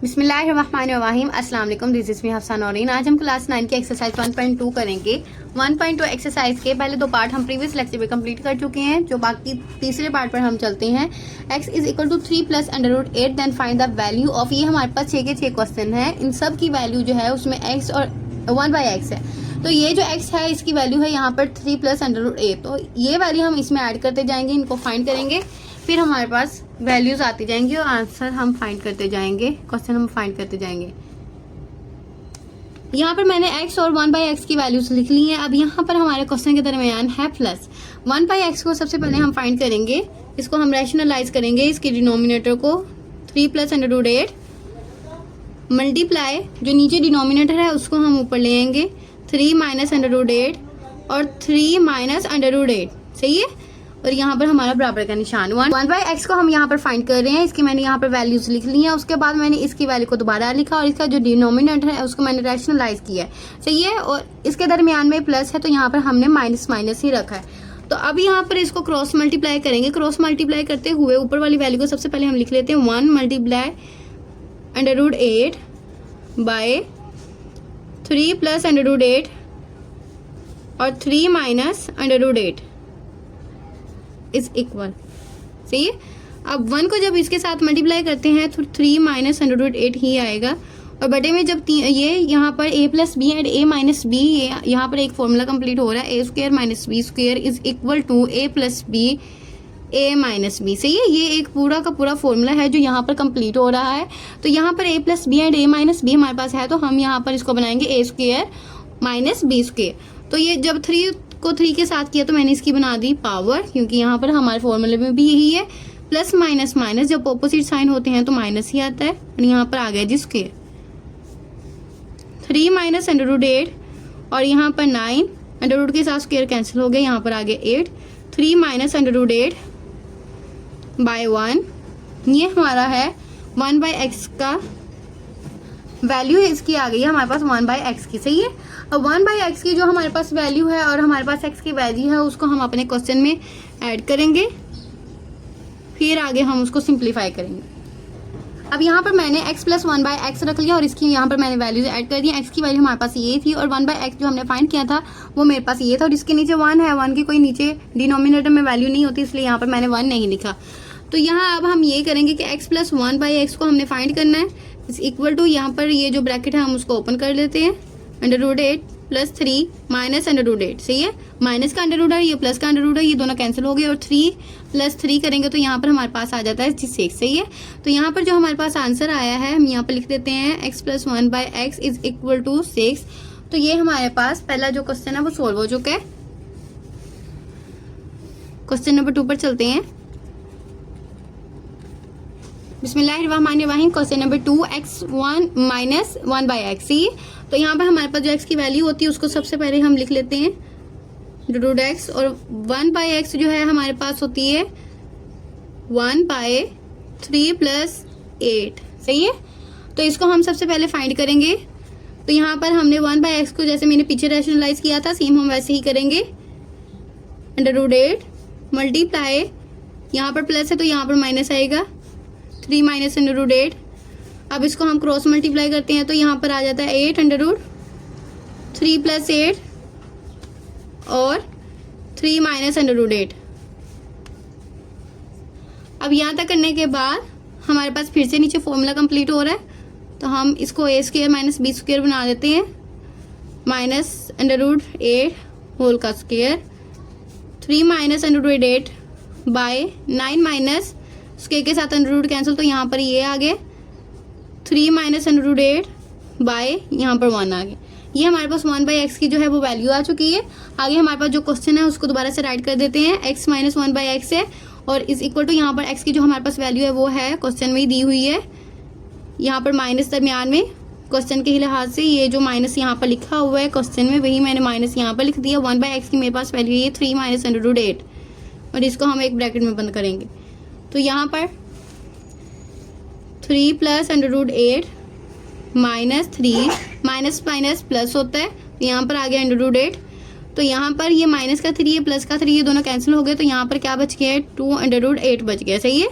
बिस्मिल्लाहिर्रहमानिर्रहीम। अस्सलाम वालेकुम। This is me Hafsa Naureen. आज हम क्लास 9 की एक्सरसाइज 1.2 करेंगे। 1.2 एक्सरसाइज के पहले दो पार्ट हम प्रीवियस लेक्चर में कंप्लीट कर चुके हैं। जो बाकी तीसरे पार्ट पर हम चलते हैं। x is equal to 3 plus √8 then find the value of. ये हमारे पास 6 के 6 क्वेश्चन है। इन सब की वैल्यू जो है उसमें x और 1/x है। तो ये जो x है इसकी वैल्यू है यहाँ पर 3 प्लस √8। तो ये वैल्यू हम इसमें ऐड करते जाएंगे, इनको फाइंड करेंगे, फिर हमारे पास वैल्यूज आती जाएंगी और आंसर हम फाइंड करते जाएंगे, क्वेश्चन हम फाइंड करते जाएंगे। यहाँ पर मैंने x और 1/x की वैल्यूज लिख ली हैं। अब यहाँ पर हमारे क्वेश्चन के दरमियान है प्लस। 1/x को सबसे पहले हम फाइंड करेंगे, इसको हम रैशनलाइज करेंगे, इसके डिनोमिनेटर को 3 प्लस √8 मल्टीप्लाई, जो नीचे डिनोमिनेटर है उसको हम ऊपर ले आएंगे, 3 माइनस √8 और 3 माइनस √8। सही है। और यहाँ पर हमारा बराबर का निशान 1/x को हम यहाँ पर फाइंड कर रहे हैं। इसकी मैंने यहाँ पर वैल्यूज लिख ली हैं। उसके बाद मैंने इसकी वैल्यू को दोबारा लिखा और इसका जो डिनोमिनेटर है उसको मैंने रैशनलाइज किया है। सही है। और इसके दरमियान में प्लस है तो यहाँ पर हमने माइनस माइनस ही रखा है। तो अब यहाँ पर इसको क्रॉस मल्टीप्लाई करेंगे। क्रॉस मल्टीप्लाई करते हुए ऊपर वाली वैल्यू को सबसे पहले हम लिख लेते हैं 1 मल्टीप्लाई √8 बाय 3 प्लस √8 और 3 माइनस √8 इज इक्वल। सही है। अब 1 को जब इसके साथ मल्टीप्लाई करते हैं तो 3 माइनस √8 ही आएगा। और बटे में जब ये यहाँ पर a plus b and a minus b, यहाँ पर एक फॉर्मूला कंप्लीट हो रहा है, a² minus b square is equal to a plus b a minus b. सही है। ये एक पूरा का पूरा फॉर्मूला है जो यहाँ पर कंप्लीट हो रहा है। तो यहाँ पर a plus b and a minus b हमारे पास है, तो हम यहाँ पर इसको बनाएंगे a² माइनस बी स्क्वेयर। तो ये जब 3 को 3 के साथ किया तो मैंने इसकी बना दी पावर, क्योंकि यहाँ पर हमारे फॉर्मूले में भी यही है। प्लस माइनस माइनस जब ऑपोजिट साइन होते हैं तो माइनस ही आता है। और यहाँ पर आ गया जी स्क्वायर, 3 माइनस √8 और यहाँ पर 9 √ के साथ स्क्वायर कैंसिल हो गया, यहाँ पर आ गया 8। 3 माइनस √8 बाय 1, ये हमारा है 1/x का वैल्यू है, इसकी आ गई है हमारे पास 1/x की। सही है। अब 1/x की जो हमारे पास वैल्यू है और हमारे पास x की वैल्यू है उसको हम अपने क्वेश्चन में ऐड करेंगे, फिर आगे हम उसको सिंप्लीफाई करेंगे। अब यहाँ पर मैंने x प्लस 1/x रख लिया और इसकी यहाँ पर मैंने वैल्यूज ऐड कर दी। x की वैल्यू हमारे पास ये थी और 1/x जो हमने फाइंड किया था वो मेरे पास ये था और इसके नीचे 1 है। 1 की कोई नीचे डिनोमिनेटर में वैल्यू नहीं होती, इसलिए यहाँ पर मैंने 1 नहीं लिखा। तो यहाँ अब हम ये करेंगे कि x प्लस 1/x को हमने फाइंड करना है, इज इक्वल टू, यहाँ पर ये जो ब्रैकेट है हम उसको ओपन कर लेते हैं, √8 प्लस 3 माइनस √8। सही है। माइनस का √ है, ये प्लस का √ है, ये दोनों कैंसिल हो गए और 3 प्लस 3 करेंगे तो यहाँ पर हमारे पास आ जाता है 6। सही है। तो यहाँ पर जो हमारे पास आंसर आया है हम यहाँ पर लिख देते हैं x plus 1/x is equal to 6। तो ये हमारे पास पहला जो क्वेश्चन है वो सोल्व हो चुका है। क्वेश्चन नंबर 2 पर चलते हैं। बिस्मिल्लाहिर्रहमानिर्रहीम। Question number 2, x1 minus 1/x। तो यहाँ पर हमारे पास जो x की वैल्यू होती है उसको सबसे पहले हम लिख लेते हैं √x और 1/x जो है हमारे पास होती है 1/3 प्लस 8। सही है। तो इसको हम सबसे पहले फाइंड करेंगे। तो यहाँ पर हमने 1/x को जैसे मैंने पीछे रैशनलाइज किया था सेम हम वैसे ही करेंगे, √8 मल्टीप्लाई, यहाँ पर प्लस है तो यहाँ पर माइनस आएगा, 3 माइनस √8। अब इसको हम क्रॉस मल्टीप्लाई करते हैं तो यहाँ पर आ जाता है 8 3 प्लस 8 और 3 माइनस √8। अब यहाँ तक करने के बाद हमारे पास फिर से नीचे फॉर्मूला कंप्लीट हो रहा है, तो हम इसको a² माइनस बी स्क्वायर बना देते हैं, माइनस √8 होल का square, 3 minus √8 by 9 minus square के साथ √ कैंसिल, तो यहाँ पर ये आ गए 3 माइनस √8 बाय यहाँ पर 1 आ गया। ये हमारे पास 1/x की जो है वो वैल्यू आ चुकी है। आगे हमारे पास जो क्वेश्चन है उसको दोबारा से राइट कर देते हैं, x माइनस 1/x है और इज इक्वल टू, यहाँ पर x की जो हमारे पास वैल्यू है वो है क्वेश्चन में ही दी हुई है, यहाँ पर माइनस दरमियान में क्वेश्चन के लिहाज से ये जो माइनस यहाँ पर लिखा हुआ है क्वेश्चन में वही मैंने माइनस यहाँ पर लिख दिया। 1/x की मेरे पास वैल्यू है 3 माइनस √8 और इसको हम एक ब्रैकेट में बंद करेंगे। तो यहाँ पर 3 plus √8 minus 3 minus minus plus होता है, तो यहाँ पर आ गया √8। तो यहाँ पर ये माइनस का 3 है प्लस का 3 ये दोनों कैंसिल हो गए, तो यहाँ पर क्या बच गया है 2 √8 बच गया। सही है।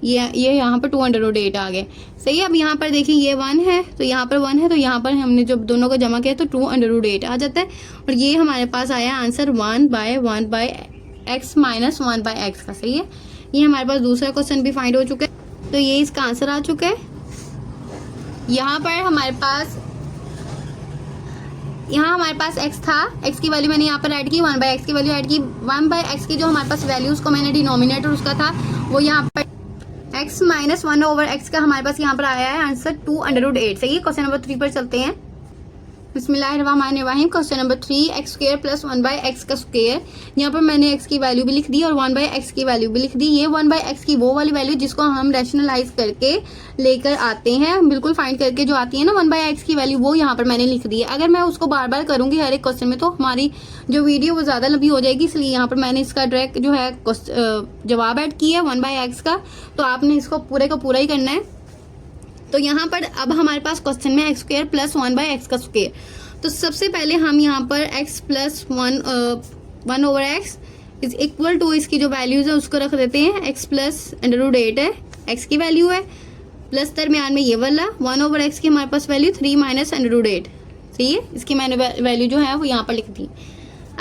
ये यहाँ पर 2/8 आ गए। सही है। अब यहाँ पर देखिए ये 1 है तो यहाँ पर 1 है, तो यहाँ पर हमने जब दोनों को जमा किया तो 2/8 आ जाता है। और ये हमारे पास आया आंसर 1/1/x माइनस 1/x का। सही है। ये हमारे पास दूसरा क्वेश्चन भी फाइंड हो चुका है, तो ये इसका आंसर आ चुका है। यहाँ हमारे पास x था, x की वैल्यू मैंने यहाँ पर ऐड की, 1/x की वैल्यू ऐड की। 1/x की जो हमारे पास वैल्यू उसको मैंने डिनोमिनेटर उसका था वो यहाँ पर x माइनस 1/x का हमारे पास यहाँ पर आया है आंसर 2/8। सही है। क्वेश्चन नंबर 3 पर चलते हैं। बिस्मिल्लाहिर्रहमानिर्रहीम। Question number 3 x square plus 1/x का स्क्वायर। यहाँ पर मैंने x की वैल्यू भी लिख दी और 1/x की वैल्यू भी लिख दी। ये 1/x की वो वाली वैल्यू जिसको हम रैशनलाइज करके लेकर आते हैं, बिल्कुल फाइंड करके जो आती है ना 1/x की वैल्यू, वो यहाँ पर मैंने लिख दी है। अगर मैं उसको बार बार करूंगी हर एक क्वेश्चन में तो हमारी जो वीडियो वो ज़्यादा लंबी हो जाएगी, इसलिए यहाँ पर मैंने इसका डायरेक्ट जो है जवाब ऐड किया है 1/x का। तो आपने इसको पूरे का पूरा ही करना है। तो यहाँ पर अब हमारे पास क्वेश्चन में x स्क्वायर प्लस 1/x का स्क्वायर। तो सबसे पहले हम यहाँ पर x plus 1/x is equal to इसकी जो वैल्यूज है उसको रख देते हैं। x प्लस √8 है, x की वैल्यू है, प्लस दरमियान में ये वाला 1/x की हमारे पास वैल्यू 3 माइनस √8। सही है। इसकी मैंने वैल्यू जो है वो यहाँ पर लिख दी।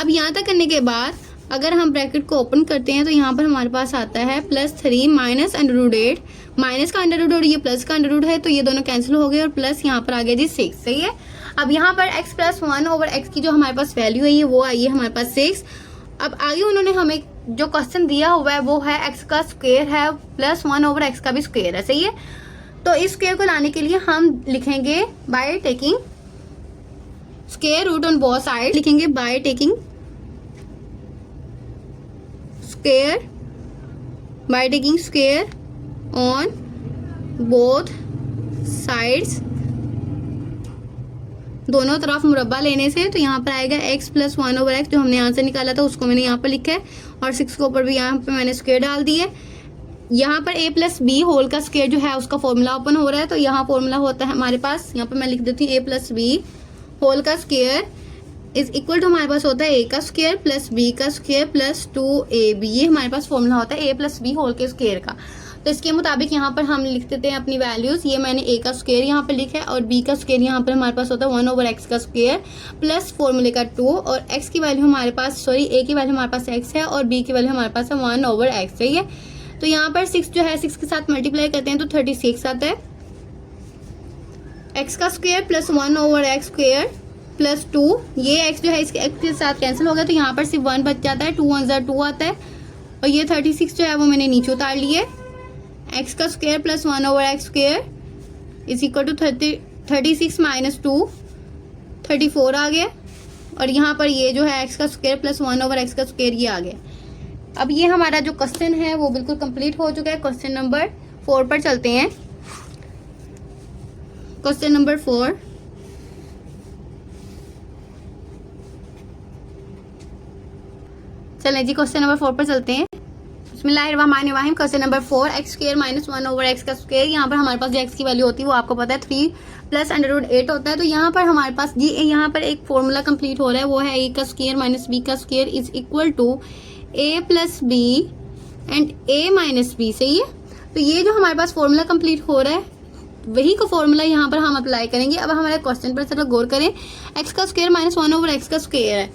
अब यहाँ तक करने के बाद अगर हम ब्रैकेट को ओपन करते हैं तो यहाँ पर हमारे पास आता है +3 माइनस √8। माइनस का अंडर रूट और ये प्लस का अंडर रूट है, तो ये दोनों कैंसिल हो गए और प्लस यहाँ पर आ गया जी 6। सही है। अब यहाँ पर x प्लस 1/x की जो हमारे पास वैल्यू है ये वो आई है हमारे पास 6। अब आगे उन्होंने हमें जो क्वेश्चन दिया हुआ है वो है x का स्क्वायर है प्लस 1/x का भी स्क्वायर है। सही है। तो इस स्क्वायर को लाने के लिए हम लिखेंगे by taking square root on both side. लिखेंगे by taking square on both sides, दोनों तरफ मुरब्बा लेने से। तो यहाँ पर आएगा x प्लस 1/x जो हमने आंसर निकाला था उसको मैंने यहाँ पर लिखा है और 6 के ऊपर भी यहाँ पे मैंने स्क्वायर डाल दी है। यहाँ पर a प्लस बी होल का स्क्वायर जो है उसका फॉर्मूला ओपन हो रहा है, तो यहाँ फॉर्मूला होता है हमारे पास, यहाँ पर मैं लिख देती हूँ a प्लस बी होल का स्क्वायर इज इक्वल टू हमारे पास होता है a का स्क्वायर प्लस b का स्क्वायर प्लस 2ab। ये हमारे पास फॉर्मूला होता है a प्लस बी होल के स्क्वायर का। तो इसके मुताबिक यहाँ पर हम लिख देते हैं अपनी वैल्यूज। ये मैंने a का स्क्वायर यहाँ पर लिखा है और b का स्क्वायर यहाँ पर हमारे पास होता है 1/x का स्क्वायर प्लस फॉर्मूले का 2, और x की वैल्यू हमारे पास a की वैल्यू हमारे पास x है और b की वैल्यू हमारे पास है 1/x। सही है। तो यहाँ पर 6 जो है 6 के साथ मल्टीप्लाई करते हैं तो 36 आता है। x का square plus 1/x square plus 2, ये x जो है इसके x के साथ कैंसिल हो गया तो यहाँ पर सिर्फ 1 बच जाता है, 2 1 ज़ा 2 आता है। और ये 36 जो है वो मैंने नीचे उतार लिए। x का square plus 1/x square is equal to 36 minus 2 34 आ गया। और यहाँ पर ये जो है x का स्क्वायर प्लस 1/x का स्क्वायर ये आ गया। अब ये हमारा जो क्वेश्चन है वो बिल्कुल कंप्लीट हो चुका है। क्वेश्चन नंबर 4 पर चलते हैं। क्वेश्चन नंबर 4, चलें जी क्वेश्चन नंबर 4 पर चलते हैं। बिस्मिल्लाहिर्रहमानिर्रहीम। Question number 4 x square minus 1/x का स्क्वायर। यहाँ पर हमारे पास जो x की वैल्यू होती है वो आपको पता है 3 प्लस √8 होता है। तो यहाँ पर हमारे पास जी यहाँ पर एक फॉर्मूला कंप्लीट हो रहा है, वो है a का स्क्वायर माइनस b का square is equal to a plus b and a minus b। सही है। तो ये जो हमारे पास फॉर्मूला कंप्लीट हो रहा है वही का फॉर्मूला यहाँ पर हम अप्लाई करेंगे। अब हमारे क्वेश्चन पर चलो गौर करें। x का स्क्वायर माइनस 1/x का स्क्वायर है,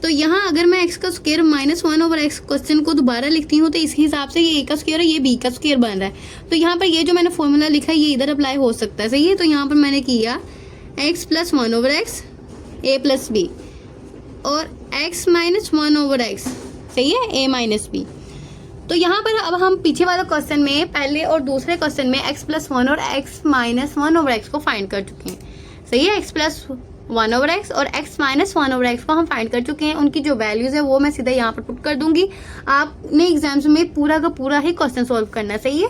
तो यहाँ अगर मैं x का स्क्वायर माइनस 1/x क्वेश्चन को दोबारा लिखती हूँ तो इसके हिसाब से ये a का स्क्वायर है, ये b का स्क्वायर बन रहा है। तो यहाँ पर ये जो मैंने फॉर्मूला लिखा है ये इधर अप्लाई हो सकता है। सही है। तो यहाँ पर मैंने किया x plus 1/x a plus b और x माइनस 1/x। सही है। a minus b। तो यहाँ पर अब हम पीछे वाले क्वेश्चन में पहले और दूसरे क्वेश्चन में x प्लस 1 और x माइनस 1/x को फाइंड कर चुके हैं। सही है। x प्लस 1/x और x माइनस 1/x को हम फाइंड कर चुके हैं। उनकी जो वैल्यूज है वो मैं सीधा यहाँ पर पुट कर दूंगी। आपने एग्जाम्स में पूरा का पूरा ही क्वेश्चन सॉल्व करना है। सही है।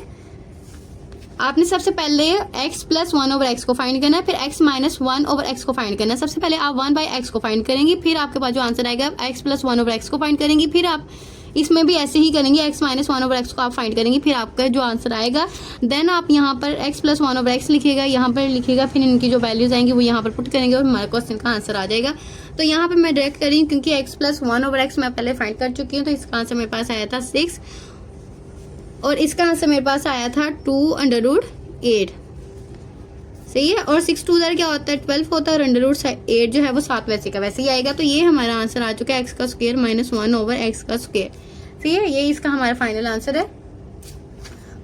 आपने सबसे पहले x प्लस 1/x को फाइंड करना है, फिर x माइनस 1/x को फाइंड करना है। सबसे पहले आप 1/x को फाइंड करेंगे, फिर आपके पास जो आंसर आएगा x प्लस 1/x को फाइंड करेंगे, फिर आप इसमें भी ऐसे ही करेंगे, x माइनस 1/x को आप फाइंड करेंगे, फिर आपका जो आंसर आएगा देन आप यहाँ पर x प्लस 1/x लिखिएगा, यहाँ पर लिखिएगा, फिर इनकी जो वैल्यूज आएंगी वो यहाँ पर पुट करेंगे और हमारे क्वेश्चन का आंसर आ जाएगा। तो यहाँ पर मैं डायरेक्ट करी क्योंकि x प्लस 1/x मैं पहले फाइंड कर चुकी हूँ, तो इसका आंसर मेरे पास आया था 6। और इसका आंसर मेरे पास आया था 2√8। सही है। और 6 2 क्या होता है 12 होता है, और √8 जो है वो 7 वैसे का वैसे ही आएगा। तो ये हमारा आंसर आ चुका है एक्स का स्क्वायर माइनस 1/x का स्क्वायर। सही है, ये इसका हमारा फाइनल आंसर है।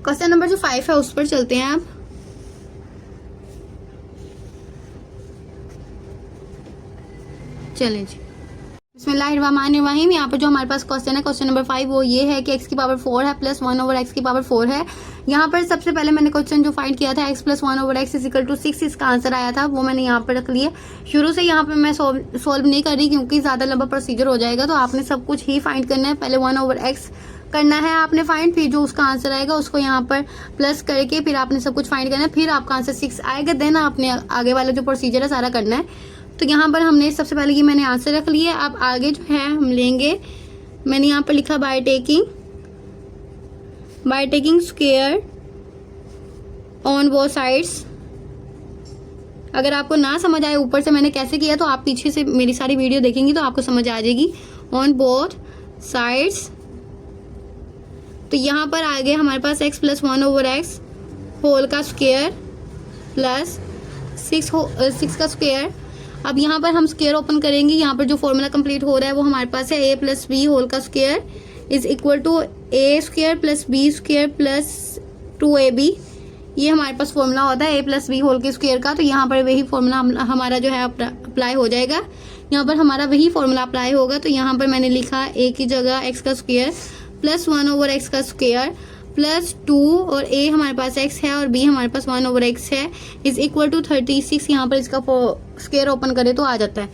क्वेश्चन नंबर जो 5 है उस पर चलते हैं आप। चलें जी, बिस्मिल्लाहिर्रहमानिर्रहीम। यहाँ पर जो हमारे पास क्वेश्चन है, क्वेश्चन नंबर 5, वो ये है कि x की पावर 4 है प्लस 1/x की पावर 4 है। यहाँ पर सबसे पहले मैंने क्वेश्चन जो फाइंड किया था x plus 1/x is equal to 6, इसका आंसर आया था, वो मैंने यहाँ पर रख लिया। शुरू से यहाँ पर मैं सोल्व नहीं कर रही क्योंकि ज़्यादा लंबा प्रोसीजर हो जाएगा, तो आपने सब कुछ ही फाइंड करना है। पहले 1/x करना है आपने फाइंड, फिर जो उसका आंसर आएगा उसको यहाँ पर प्लस करके फिर आपने सब कुछ फाइंड करना है, फिर आपका आंसर 6 आएगा, देन आपने आगे वाला जो प्रोसीजर है सारा करना है। तो यहाँ पर हमने सबसे पहले ये मैंने आंसर रख लिया। अब आगे जो है हम लेंगे, मैंने यहाँ पर लिखा bye taking square on both sides. अगर आपको ना समझ आए ऊपर से मैंने कैसे किया तो आप पीछे से मेरी सारी वीडियो देखेंगी तो आपको समझ आ जाएगी। ऑन बोथ साइड्स, तो यहाँ पर आ गया हमारे पास x प्लस 1/x होल का स्क्वायर प्लस 6 का स्क्वायर। अब यहाँ पर हम स्क्वायर ओपन करेंगे, यहाँ पर जो फॉर्मूला कंप्लीट हो रहा है वो हमारे पास है a प्लस बी होल का square is equal to a square plus b square plus 2ab। ये हमारे पास फॉर्मूला होता है a प्लस बी होल के स्क्वायर का। तो यहाँ पर वही फॉर्मूला हमारा जो है अप्लाई हो जाएगा, यहाँ पर हमारा वही फॉर्मूला अप्लाई होगा। तो यहाँ पर मैंने लिखा a की जगह x का स्क्वायर प्लस 1/x का स्क्वायर प्लस 2, और a हमारे पास x है और b हमारे पास 1/x है, इज इक्वल टू 36। यहाँ पर इसका स्क्वायर ओपन करें तो आ जाता है।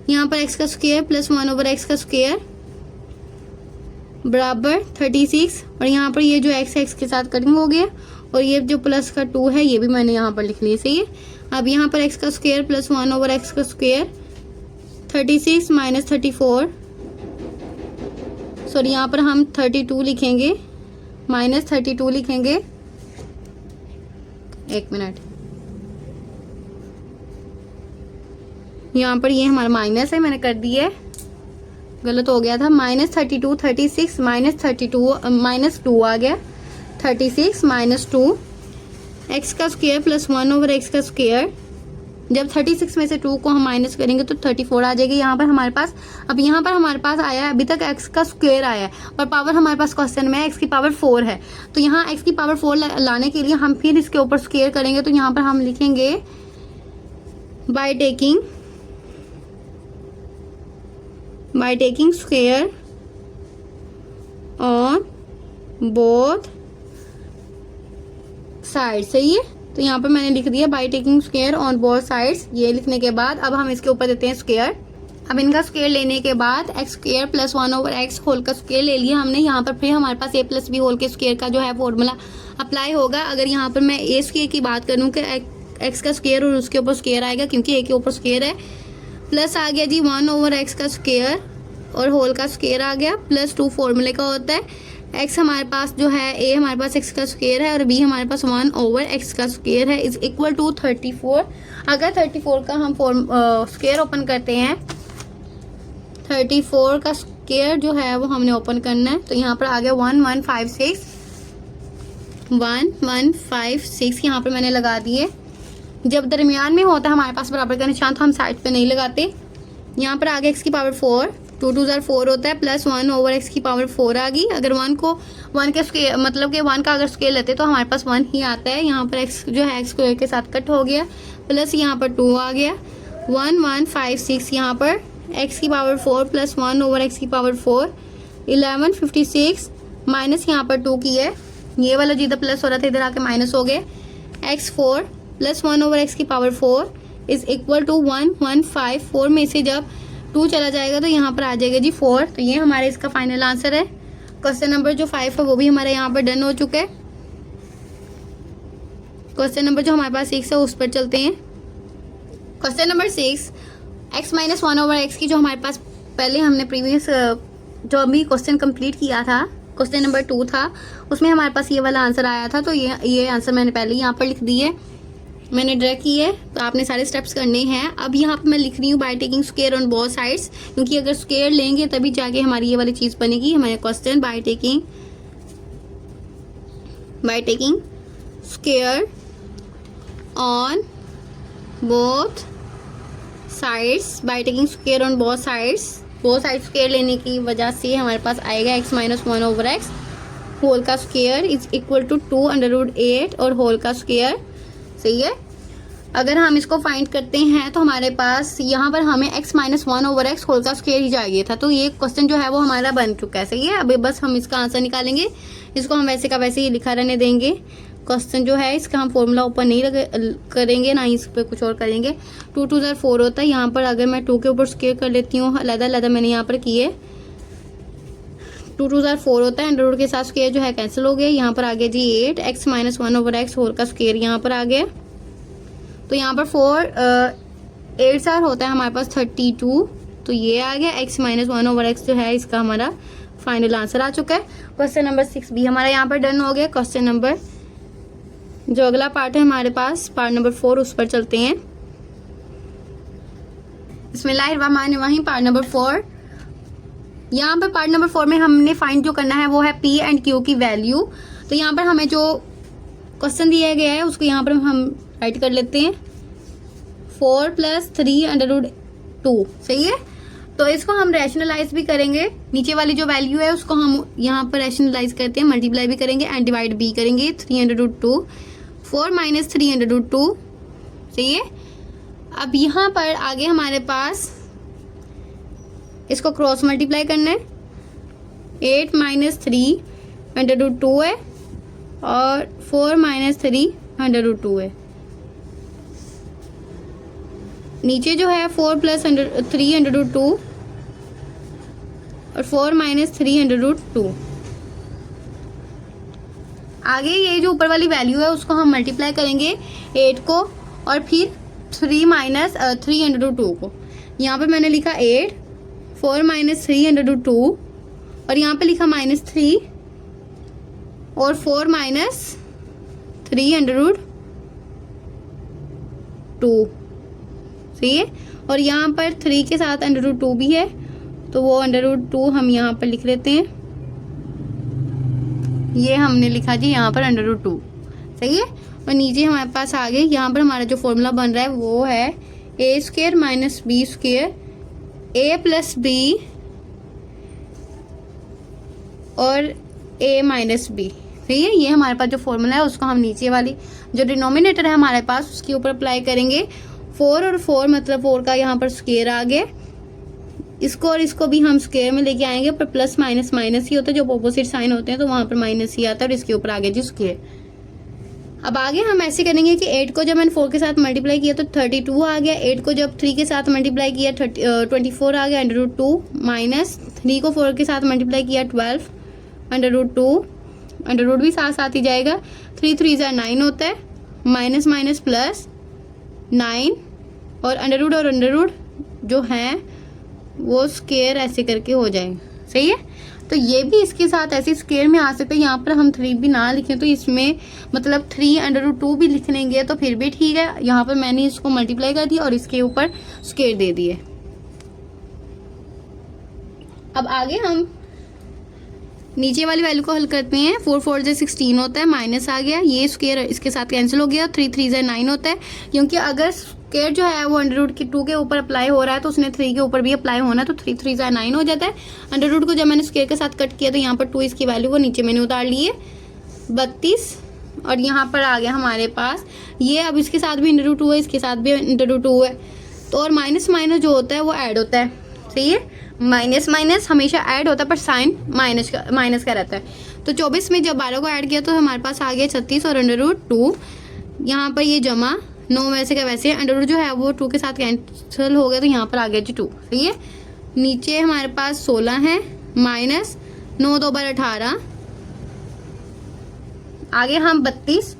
यहाँ पर x का स्क्वायर प्लस 1/x का स्क्वायर बराबर 36, और यहाँ पर ये जो x के साथ कटिंग हो गया, और ये जो प्लस का 2 है ये भी मैंने यहाँ पर लिख लिया। सही है। अब यहाँ पर x का स्क्वायर प्लस 1/x का स्क्वायर 36 माइनस 34, सॉरी यहाँ पर हम 32 लिखेंगे, माइनस 32 लिखेंगे। एक मिनट, यहाँ पर ये हमारा माइनस है, मैंने कर दिया है, गलत हो गया था। माइनस 32 36 माइनस 32 माइनस 2 आ गया, 36 माइनस 2 x का स्क्वायर प्लस 1/x का स्क्वायर। जब 36 में से 2 को हम माइनस करेंगे तो 34 आ जाएगी यहाँ पर हमारे पास। अब यहाँ पर हमारे पास आया है, अभी तक x का स्क्वायर आया है और पावर हमारे पास क्वेश्चन में x की पावर 4 है। तो यहाँ x की पावर 4 लाने के लिए हम फिर इसके ऊपर स्क्वायर करेंगे। तो यहाँ पर हम लिखेंगे by taking square on both side. सही है। तो यहाँ पर मैंने लिख दिया bye taking square on both sides. ये लिखने के बाद अब हम इसके ऊपर देते हैं स्क्वायर। अब इनका स्क्वायर लेने के बाद x square plus 1/x whole का स्क्वायर ले लिया हमने। यहाँ पर फिर हमारे पास a प्लस बी होल के स्क्वायर का जो है फॉर्मूला अप्लाई होगा। अगर यहाँ पर मैं a स्क्वायर की बात करूँ कि x का स्क्वायर और उसके ऊपर स्क्वायर आएगा क्योंकि a के ऊपर स्क्वायर है, प्लस आ गया जी 1/x का स्क्वायर और होल का स्क्वायर आ गया, प्लस 2 फॉर्मूले का होता है। x हमारे पास जो है a हमारे पास x का स्क्वायर है और b हमारे पास 1/x का स्क्वायर है इज इक्वल टू 34। अगर 34 का हम स्क्वायर ओपन करते हैं, 34 का स्क्वायर जो है वो हमने ओपन करना है। तो यहाँ पर आ गया 1156 यहाँ पर मैंने लगा दिए। जब दरमियान में होता है हमारे पास बराबर का निशान तो हम साइड पे नहीं लगाते। यहाँ पर आ गया x की पावर 4, 2 2 4 होता है, प्लस 1/x की पावर 4 आ गई। अगर 1 को 1 के स्क्वायर मतलब कि 1 का अगर स्क्वायर लेते तो हमारे पास 1 ही आता है। यहाँ पर x जो है x स्क्वायर के साथ कट हो गया, प्लस यहाँ पर 2 आ गया। 1156 यहाँ पर x की पावर 4 प्लस 1/x की पावर 4 1156 माइनस यहाँ पर 2 की है, ये वाला जिधर प्लस हो रहा था इधर आके माइनस हो गए। x4 प्लस 1/x की पावर 4 इज इक्वल टू 1154 में से जब 2 चला जाएगा तो यहाँ पर आ जाएगा जी 4। तो ये हमारे इसका फाइनल आंसर है। क्वेश्चन नंबर जो 5 है वो भी हमारे यहाँ पर डन हो चुका है। क्वेश्चन नंबर जो हमारे पास 6 है उस पर चलते हैं। Question number 6, x minus 1/x की जो हमारे पास पहले हमने प्रीवियस जो अभी क्वेश्चन कंप्लीट किया था, क्वेश्चन नंबर 2 था, उसमें हमारे पास ये वाला आंसर आया था। तो ये आंसर मैंने पहले यहाँ पर लिख दिए, मैंने ड्रा की है। तो आपने सारे स्टेप्स करने हैं। अब यहाँ पे मैं लिख रही हूँ bye taking square on both sides, क्योंकि अगर स्क्वायर लेंगे तभी जाके हमारी ये वाली चीज़ बनेगी। हमारे question by taking by taking square on both sides, by taking square on both sides, both side square लेने की वजह से हमारे पास आएगा x minus 1 over x whole का square is equal to 2 under root 8 और होल का स्क्वायर। सही है। अगर हम इसको फाइंड करते हैं तो हमारे पास यहाँ पर हमें x minus 1 over x whole का स्क्वायर ही चाहिए था, तो ये क्वेश्चन जो है वो हमारा बन चुका है। सही है। अभी बस हम इसका आंसर निकालेंगे, इसको हम वैसे का वैसे ही लिखा रहने देंगे। क्वेश्चन जो है इसका हम फॉर्मूला ऊपर नहीं करेंगे, ना ही इस पर कुछ और करेंगे। 2 2 ज़ा 4 होता है। यहाँ पर अगर मैं 2 के ऊपर स्क्वायर कर लेती हूँ, अलग मैंने यहाँ पर किए। 2 2 ज़ा 4 होता है, अंडर रूट के साथ स्क्वायर जो है कैंसिल हो गया। यहाँ पर आ गया जी 8 x minus 1 over x whole का स्क्वायर यहाँ पर आ गया। तो यहाँ पर 8 4 होता है हमारे पास 32, तो ये आ गया x माइनस 1 ओवर एक्स जो है इसका हमारा फाइनल आंसर आ चुका है। क्वेश्चन नंबर 6 भी हमारा यहाँ पर डन हो गया। क्वेश्चन नंबर जो अगला पार्ट है हमारे पास पार्ट नंबर 4, उस पर चलते हैं। बिस्मिल्लाहिर्रहमानिर्रहीम। पार्ट नंबर 4, यहाँ पर पार्ट नंबर 4 में हमने फाइंड जो करना है वो है P एंड Q की वैल्यू। तो यहाँ पर हमें जो क्वेश्चन दिया गया है उसको यहाँ पर हम राइट कर लेते हैं 4 + 3 अंडर रूट 2। सही है। तो इसको हम रैशनलाइज भी करेंगे, नीचे वाली जो वैल्यू है उसको हम यहाँ पर रैशनलाइज करते हैं, मल्टीप्लाई भी करेंगे एंड डिवाइड भी करेंगे। 3 under root 2 4 minus 3 under root 2। सही है। अब यहाँ पर आगे हमारे पास इसको क्रॉस मल्टीप्लाई करना है। 8 माइनस 3 अंडर रूट 2 है और 4 माइनस 3 अंडर रूट 2 है। नीचे जो है 4 प्लस 3 अंडर रूट 2 और 4 माइनस 3 अंडर रूट 2। आगे ये जो ऊपर वाली वैल्यू है उसको हम मल्टीप्लाई करेंगे 8 को और फिर 3 माइनस 3 अंडर रूट 2 को। यहाँ पे मैंने लिखा 8 4 माइनस 3 अंडर रूट 2 और यहाँ पे लिखा -3 और 4 माइनस 3 अंडर रूट 2। सही है। और यहाँ पर 3 के साथ अंडर रूट 2 भी है, तो वो अंडर रूट 2 हम यहाँ पर लिख लेते हैं। ये हमने लिखा जी यहाँ पर अंडर रूट 2। सही है। और नीचे हमारे पास आगे यहाँ पर हमारा जो फॉर्मूला बन रहा है वो है a² minus b² a plus b और a माइनस b। सही है। ये हमारे पास जो फॉर्मूला है उसको हम नीचे वाली जो डिनोमिनेटर है हमारे पास उसके ऊपर अप्लाई करेंगे। 4 और 4 मतलब 4 का यहाँ पर स्क्वायर आ गया, इसको और इसको भी हम स्क्वायर में लेके आएंगे, पर प्लस माइनस माइनस ही होता है, जब ऑपोजिट साइन होते हैं तो वहां पर माइनस ही आता है और इसके ऊपर आ गया जी स्क्वायर। अब आगे हम ऐसे करेंगे कि 8 को जब मैंने 4 के साथ मल्टीप्लाई किया तो 32 आ गया, 8 को जब 3 के साथ मल्टीप्लाई किया 24 आ गया अंडर रूट 2, माइनस 3 को 4 के साथ मल्टीप्लाई किया 12 अंडर रूट 2, अंडर रूट भी साथ साथ ही जाएगा। 3 3 ज़ा 9 होता है, माइनस माइनस प्लस 9 और अंडर रूट जो है वो स्क्वायर ऐसे करके हो जाएगा। सही है। तो ये भी इसके साथ ऐसे स्क्वायर में आ सकते हैं। यहाँ पर हम 3 भी ना लिखें तो इसमें मतलब 3 अंडर रूट 2 भी लिख लेंगे तो फिर भी ठीक है। यहाँ पर मैंने इसको मल्टीप्लाई कर दिया और इसके ऊपर स्क्वायर दे दिए। अब आगे हम नीचे वाली वैल्यू को हल करते हैं। 4 4 ज़ा 16 होता है, माइनस आ गया, ये स्क्वायर इसके साथ कैंसिल हो गया। 3 3 ज़ा 9 होता है, क्योंकि अगर स्क्वायर जो है वो अंडर रूट के 2 के ऊपर अप्लाई हो रहा है तो उसने 3 के ऊपर भी अप्लाई होना है, तो 3 3 ज़ा 9 हो जाता है। अंडर रूट को जब मैंने स्क्वायर के साथ कट किया तो यहाँ पर 2 इसकी वैल्यू को नीचे मैंने उतार ली है 32 और यहाँ पर आ गया हमारे पास ये। अब इसके साथ भी अंडर रूट 2 है, इसके साथ भी अंडर रूट 2 है, तो और माइनस माइनस जो होता है वो ऐड होता है। सही है। माइनस माइनस हमेशा ऐड होता है पर साइन माइनस का रहता है। तो 24 में जब 12 को ऐड किया तो हमारे पास आ गया 36 और अंडर रूट 2, यहाँ पर ये जमा 9 वैसे का वैसे, अंडर रूट जो है वो 2 के साथ कैंसिल हो गया तो यहाँ पर आ गया जी 2। सही है। नीचे हमारे पास 16 है, माइनस 9 2 बार 18, आगे हम 32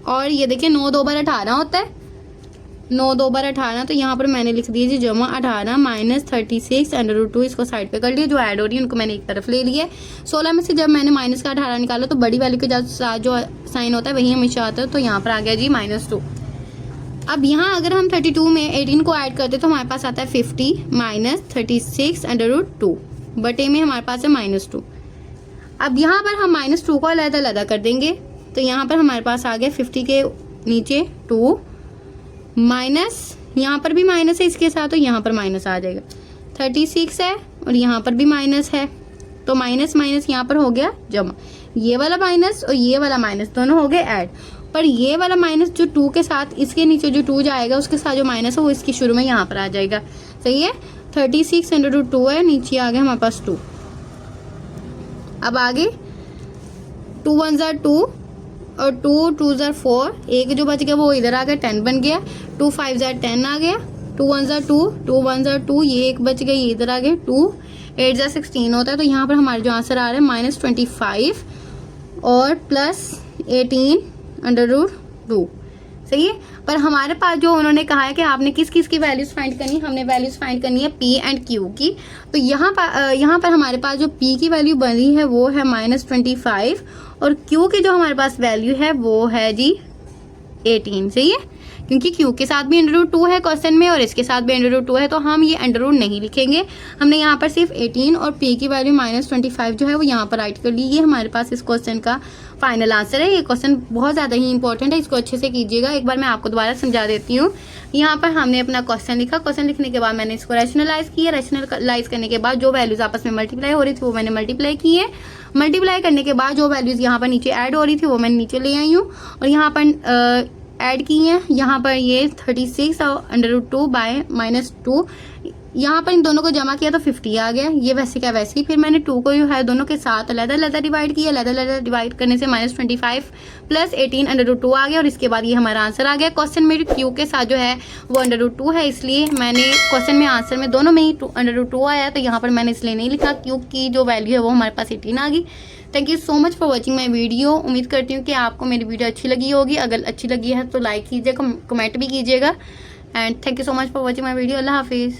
और ये देखिए 9 2 बार 18 होता है, 9 2 बार 18, तो यहाँ पर मैंने लिख दिया जी जमा 18 माइनस 36 अंडर रूट 2, इसको साइड पे कर लिया। जो ऐड हो रही है उनको मैंने एक तरफ ले लिया। 16 में से जब मैंने माइनस का 18 निकाला तो बड़ी वाली के साथ जो साइन होता है वही हमेशा आता है, तो यहाँ पर आ गया जी -2। अब यहाँ अगर हम 32 में 18 को ऐड करते तो हमारे पास आता है 50 माइनस 36 अंडर रूट 2, बटे में हमारे पास है -2। अब यहाँ पर हम -2 को अलग कर देंगे, तो यहाँ पर हमारे पास आ गया 50 के नीचे 2 माइनस, यहाँ पर भी माइनस है इसके साथ, तो यहाँ पर माइनस आ जाएगा। 36 है और यहाँ पर भी माइनस है, तो माइनस माइनस यहाँ पर हो गया जमा। ये वाला माइनस और ये वाला माइनस दोनों हो गए ऐड, पर ये वाला माइनस जो 2 के साथ इसके नीचे जो 2 जाएगा उसके साथ जो माइनस है वो इसकी शुरू में यहाँ पर आ जाएगा। सही है। 36 × 2 है, नीचे आ गया हमारे पास 2। अब आगे 2 × 1 = 2 और 2 × 2 = 4, एक जो बच गया वो इधर आ गया, 10 बन गया। 2 × 5 = 10 आ गया। 2 × 1 = 2, 2 × 1 = 2, ये एक बच गया, ये इधर आ गया 2। 8 × 16 होता है, तो यहाँ पर हमारे जो आंसर आ रहा है -25 और +18 √ 2। सही है। पर हमारे पास जो उन्होंने कहा है कि आपने किस किस की वैल्यूज फाइंड करनी है, हमने वैल्यूज फाइंड करनी है P एंड Q की। तो यहाँ पर हमारे पास जो P की वैल्यू बनी है वो है -25 और Q की जो हमारे पास वैल्यू है वो है जी 18। सही है, क्योंकि Q के साथ भी √2 है क्वेश्चन में और इसके साथ भी √2 है, तो हम ये √ नहीं लिखेंगे। हमने यहाँ पर सिर्फ 18 और P की वैल्यू -25 जो है वो यहाँ पर राइट कर ली। ये हमारे पास इस क्वेश्चन का फाइनल आंसर है। ये क्वेश्चन बहुत ज़्यादा ही इंपॉर्टेंट है, इसको अच्छे से कीजिएगा। एक बार मैं आपको दोबारा समझा देती हूँ। यहाँ पर हमने अपना क्वेश्चन लिखा, क्वेश्चन लिखने के बाद मैंने इसको रैशनलाइज किया। रैशनलाइज करने के बाद जो वैल्यूज आपस में मल्टीप्लाई हो रही थी वो मैंने मल्टीप्लाई की है। मल्टीप्लाई करने के बाद जो वैल्यूज यहाँ पर नीचे ऐड हो रही थी वो मैंने नीचे ले आई हूँ और यहाँ पर ऐड की हैं। यहाँ पर ये 36 और √2 बाय -2, यहाँ पर इन दोनों को जमा किया तो 50 आ गया। ये वैसे क्या वैसे ही, फिर मैंने 2 को जो है दोनों के साथ अलग डिवाइड किया। अलग डिवाइड करने से -25 + 18 √2 आ गया और इसके बाद ये हमारा आंसर आ गया। क्वेश्चन में Q के साथ जो है वो √2 है, इसलिए मैंने क्वेश्चन में आंसर में दोनों में ही √2 आया, तो यहाँ पर मैंने इसलिए नहीं लिखा। Q की जो वैल्यू है वो हमारे पास 18 आ गई। Thank you so much for watching my video. उम्मीद करती हूँ कि आपको मेरी वीडियो अच्छी लगी होगी। अगर अच्छी लगी है तो लाइक कीजिएगा, कमेंट भी कीजिएगा। And thank you so much for watching my video. Allah हाफिज़।